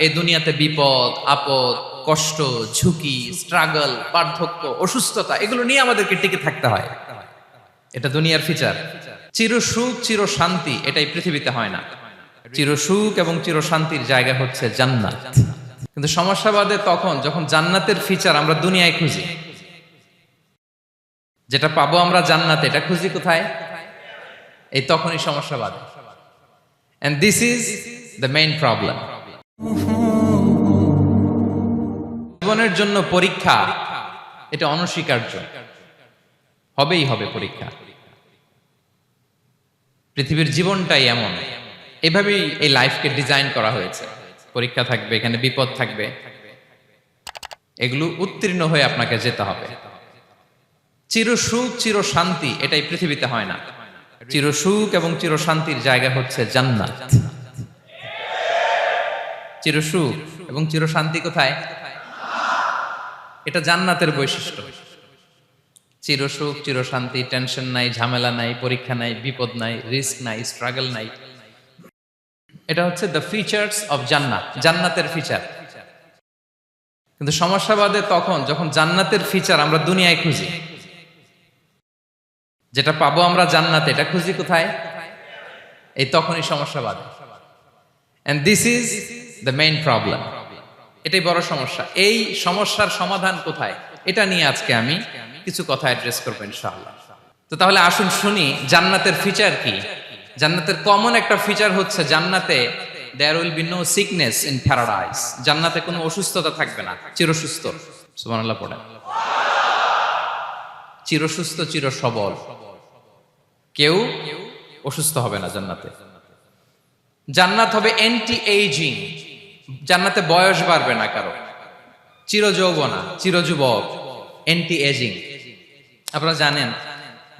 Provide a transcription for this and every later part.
এই দুনিয়াতে বিপদ আপদ, কষ্ট, ঝুঁকি, স্ট্রাগল, বার্ধক্য, অসুস্থতা এগুলো নিয়ে আমাদেরকে টিকে থাকতে হয়। এটা দুনিয়ার ফিচার। চির সুখ চির শান্তি এটাই পৃথিবীতে হয় না। চির সুখ এবং চির শান্তির জায়গা হচ্ছে জান্নাত। কিন্তু সমস্যা বাদে তখন যখন জান্নাতের ফিচার আমরা দুনিয়ায় খুঁজি। যেটা পাবো আমরা জান্নাতে, এটা খুঁজি কোথায়? এই তখনই সমস্যা বাদে। And this is the main problem. জীবনের জন্য পরীক্ষা এটা অনস্বীকার্য, হবেই হবে পরীক্ষা। পৃথিবীর জীবনটাই এমন, এভাবেই এই লাইফকে ডিজাইন করা হয়েছে। পরীক্ষা থাকবে, এখানে বিপদ থাকবে, এগুলো উত্তীর্ণ হয়ে আপনাকে যেতে হবে। চির সুখ চির শান্তি এটাই পৃথিবীতে হয় না। চির সুখ এবং চির শান্তির জায়গা হচ্ছে জান্নাত। চির সুখ এবং চির শান্তি কোথায়? এটা জান্নাতের বৈশিষ্ট্য। চির সুখ চির শান্তি, টেনশন নাই, ঝামেলা নাই, পরীক্ষা নাই, বিপদ নাই, রিস্ক নাই, স্ট্রাগল নাই। এটা হচ্ছে দ্য ফিচার্স অফ জান্নাত, জান্নাতের ফিচার। কিন্তু সমস্যা বাদে তখন যখন জান্নাতের ফিচার আমরা দুনিয়ায় খুঁজি। যেটা পাবো আমরা জান্নাতে, এটা খুঁজি কোথায়? এই তখনই সমস্যা বাদে। And this is the main problem. এটাই বড় সমস্যা। এই সমস্যার সমাধান কোথায়, এটা নিয়ে আজকে আমি কিছু কথা অ্যাড্রেস করবো ইনশাআল্লাহ। তো তাহলে আসুন শুনি জান্নাতের ফিচার কি। জান্নাতের কমন একটা ফিচার হচ্ছে জান্নাতে there will be no sickness in paradise. জান্নাতে কোনো অসুস্থতা থাকবে না, চিরসুস্থ। সুবহানাল্লাহ পড়েন। চিরসুস্থ চির সবল, কেউ অসুস্থ হবে না জান্নাতে। জান্নাত হবে অ্যান্টি এইজিং, জান্নাতে বয়স বাড়বে না কারো, চির যৌবনা, চির যুবক, অ্যান্টি এজিং। আপনারা জানেন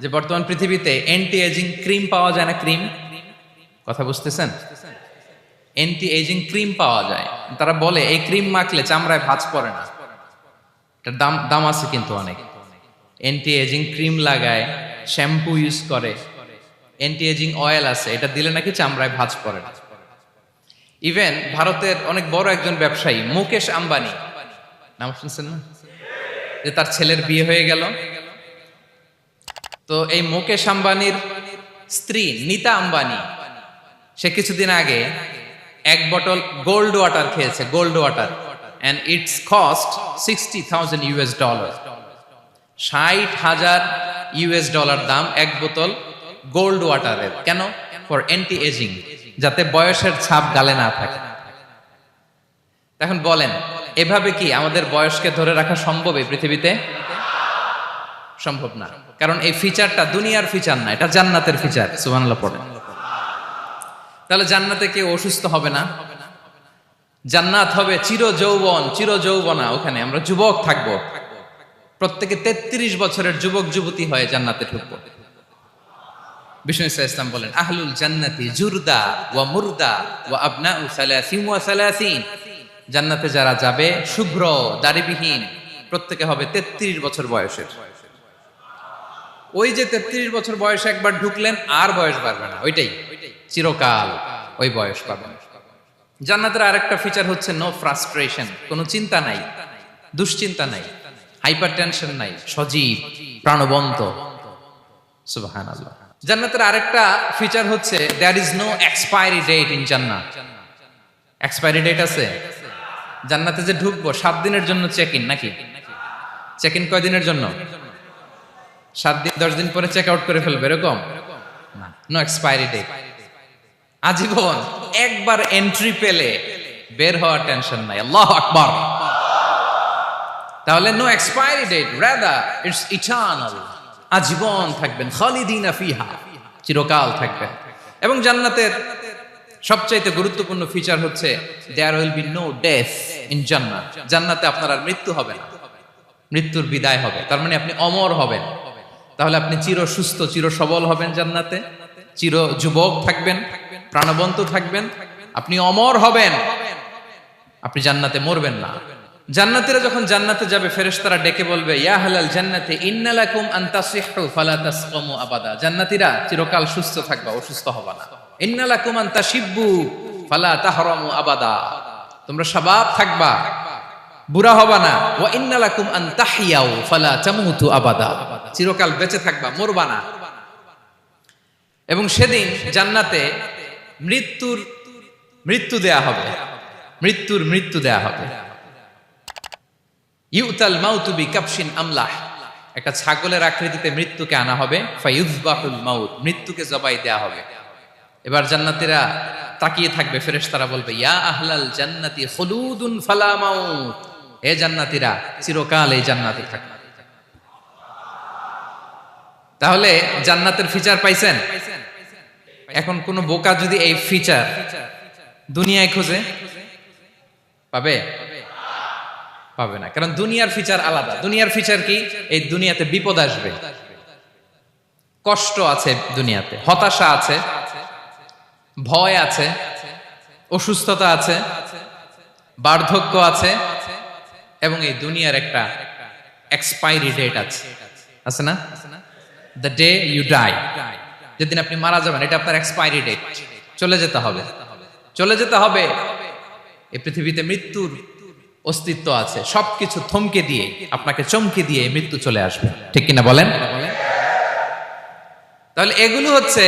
যে বর্তমান পৃথিবীতে অ্যান্টি এজিং ক্রিম পাওয়া যায় না? ক্রিম, কথা বুঝতেছেন? অ্যান্টি এজিং ক্রিম পাওয়া যায়। তারা বলে এই ক্রিম মাখলে চামড়ায় ভাঁজ পড়ে না। এটার দাম আছে কিন্তু অনেক। অ্যান্টি এজিং ক্রিম লাগায়, শ্যাম্পু ইউজ করে, অ্যান্টি এজিং অয়েল আছে, এটা দিলে নাকি চামড়ায় ভাঁজ পড়ে না। ইভেন ভারতের অনেক বড় একজন ব্যবসায়ী মুকেশ আম্বানি, নাম শুনছেন না? যে তার ছেলের বিয়ে হয়ে গেল। তো এই মুকেশ আম্বানির স্ত্রী নীতা আম্বানি, সে কিছুদিন আগে এক বটল গোল্ড ওয়াটার খেয়েছে, gold water, and it's cost $60,000। $60,000 দাম এক বোতল গোল্ড ওয়াটারের। কেন? ফর অ্যান্টি এজিং, যাতে বয়সের ছাপ গালে না থাকে। এখন বলেন, এভাবে কি আমাদের বয়সকে ধরে রাখা সম্ভব এই পৃথিবীতে? সম্ভব না, কারণ এই ফিচারটা দুনিয়ার ফিচার না, এটা জান্নাতের ফিচার। সুবহানাল্লাহ পড়েন। তাহলে জান্নাতে কেউ অসুস্থ হবে না। জান্নাত হবে চির যৌবন, চির যৌবনা, ওখানে আমরা যুবক থাকবো। প্রত্যেকে 33 বছরের যুবক যুবতী হয়ে জান্নাতে ঢুকবো। বিষ্ণু ইসলাম বলেন, আহলুল জান্নাতি জুরদা ওয়া মুরদা ওয়া আবনাউ সালাসিন ওয়া সালাসিন। জান্নাতে যারা যাবে শুভ্র দাড়িবিহীন, প্রত্যেকে হবে 33 বছর বয়সের। ওই যে 33 বছর বয়সে একবার ঢুকলেন, আর বয়স বাড়বে না, ওইটাই চিরকাল ওই বয়স পাবেন। জান্নাতের আরেকটা ফিচার হচ্ছে নো ফ্রাস্ট্রেশন, কোনো চিন্তা নাই, দুশ্চিন্তা নাই, হাইপার টেনশন নাই, সজীব প্রাণবন্ত। সুবহানাল্লাহ। জান্নাতের আরেকটা ফিচার হচ্ছে there is no expiry date in জান্নাত। এক্সপায়ারি ডেট আছে? জান্নাতে যে ঢুকবো 7 দিনের জন্য চেক ইন, নাকি? চেক ইন কয় দিনের জন্য? 7 দিন, 10 দিন পরে চেক আউট করে ফেলবে, এরকম না। নো এক্সপায়ারি ডেট, আজীবন। একবার এন্ট্রি পেলে বের হওয়ার টেনশন নাই। আল্লাহু আকবার। তাহলে no expiry date, rather it's eternal, আজীবন থাকবেন, খালিদিনা ফিহা, চিরকাল থাকবেন। এবং জান্নাতের সবচাইতে গুরুত্বপূর্ণ ফিচার হচ্ছে there will be no death in জান্নাত। জান্নাতে আপনার আর মৃত্যু হবে না, মৃত্যুর বিদায় হবে। তার মানে আপনি অমর হবেন। তাহলে আপনি চির সুস্থ চির সবল হবেন জান্নাতে, চির যুবক থাকবেন, প্রাণবন্ত থাকবেন, আপনি অমর হবেন, আপনি জান্নাতে মরবেন না। জান্নাতীরা যখন জান্নাতে যাবে, ফেরেশতারা ডেকে বলবে, ইয়া আহলাল জান্নাতি ইন্না লাকুম আন তাসিহু ফালা তাসকামু আবাদা। জান্নাতীরা চিরকাল সুস্থ থাকবা, অসুস্থ হবা না। ইন্না লাকুম আন তাশিব্বু ফালা তাহরামু আবাদা। তোমরা শাবাব থাকবা, বুড়া হবা না। ওয়া ইন্না লাকুম আন তাহইয়াউ ফালা তামুতু আবাদা, চিরকাল বেঁচে থাকবা, মরবা না। এবং সেদিন জান্নাতে মৃত্যু দেয়া হবে, মৃত্যু দেয়া হবে। ইউতাল মাউতু বিকাবশিন আমলাহ, একটা ছাগলের আকৃতিতে মৃত্যুকে আনা হবে। ফায়ুযবাহুল মাউত, মৃত্যুকে জবাই দেয়া হবে। এবার জান্নাতীরা তাকিয়ে থাকবে, ফেরেশতারা বলবে ইয়া আহলাল জান্নাতি খুলুদুন ফালা মাউত, হে জান্নাতীরা চিরকাল এই জান্নাতে থাকবে। তাহলে জান্নাতের ফিচার পাইছেন? এখন কোন বোকা যদি এই ফিচার দুনিয়ায় খোঁজে, পাবে? পাবে না, কারণ দুনিয়ার ফিচার আলাদা। দুনিয়ার ফিচার কি? এই দুনিয়াতে বিপদ আসবে, কষ্ট আছে দুনিয়াতে, হতাশা আছে, ভয় আছে, অসুস্থতা আছে, বার্ধক্য আছে, এবং এই দুনিয়ার একটা এক্সপায়ারি ডেট আছে, আছে না? দ্য ডে ইউ ডাই, যেদিন আপনি মারা যাবেন, এটা আপনার এক্সপায়ারি ডেট, চলে যেতে হবে, চলে যেতে হবে। এই পৃথিবীতে মৃত্যুর অস্তিত্ব আছে, সবকিছু থমকে দিয়ে, আপনাকে চমকে দিয়ে মৃত্যু চলে আসবে, ঠিক কিনা বলেন? তাহলে এগুলো হচ্ছে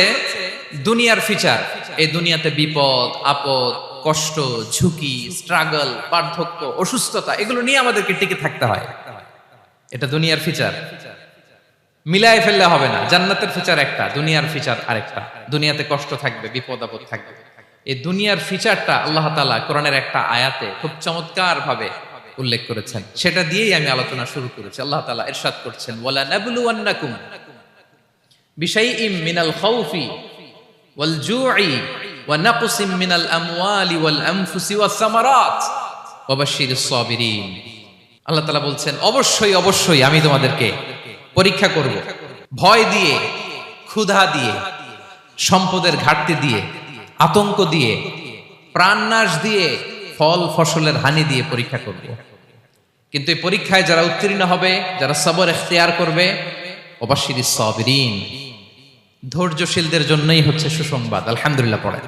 দুনিয়ার ফিচার। এই দুনিয়াতে বিপদ আপদ, কষ্ট, ঝুঁকি, স্ট্রাগল, বার্ধক্য, অসুস্থতা, এগুলো নিয়ে আমাদেরকে টিকে থাকতে হয়। এটা দুনিয়ার ফিচার, মিলায় ফেললে হবে না। জান্নাতের ফিচার একটা, দুনিয়ার ফিচার আরেকটা। দুনিয়াতে কষ্ট থাকবে, বিপদ আপদ থাকবে। এই দুনিয়ার ফিচারটা আল্লাহ তাআলা কোরআনের একটা আয়াতে খুব চমৎকার ভাবে উল্লেখ করেছেন, সেটা দিয়েই আমি আলোচনা শুরু করেছি। আল্লাহ তাআলা ইরশাদ করছেন ওয়ালা নাবলুওয়ান্নাকুম বিশাইইম মিনাল খাউফি ওয়াল জুই ওয়া নাকসিম মিনাল আমওয়ালি ওয়াল আনফুসি ওয়াস সামারাত ওয়া বাশশিরিস সাবিরিন। আল্লাহ তাআলা বলছেন অবশ্যই আমি তোমাদেরকে পরীক্ষা করব, ভয় দিয়ে, ক্ষুধা দিয়ে, সম্পদের ঘাটতি দিয়ে, আতঙ্ক দিয়ে, প্রাণনাশ দিয়ে, ফল ফসলের হানি দিয়ে পরীক্ষা করব। কিন্তু এই পরীক্ষায় যারা উত্তীর্ণ হবে, যারা সবর ইখতিয়ার করবে, ওয়াবাশশিরিস সাবিরিন, ধৈর্যশীলদের জন্যই হচ্ছে সুসংবাদ। আলহামদুলিল্লাহ পড়ে।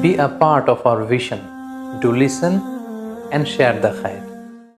Be a part of our vision. Do listen and share the khair.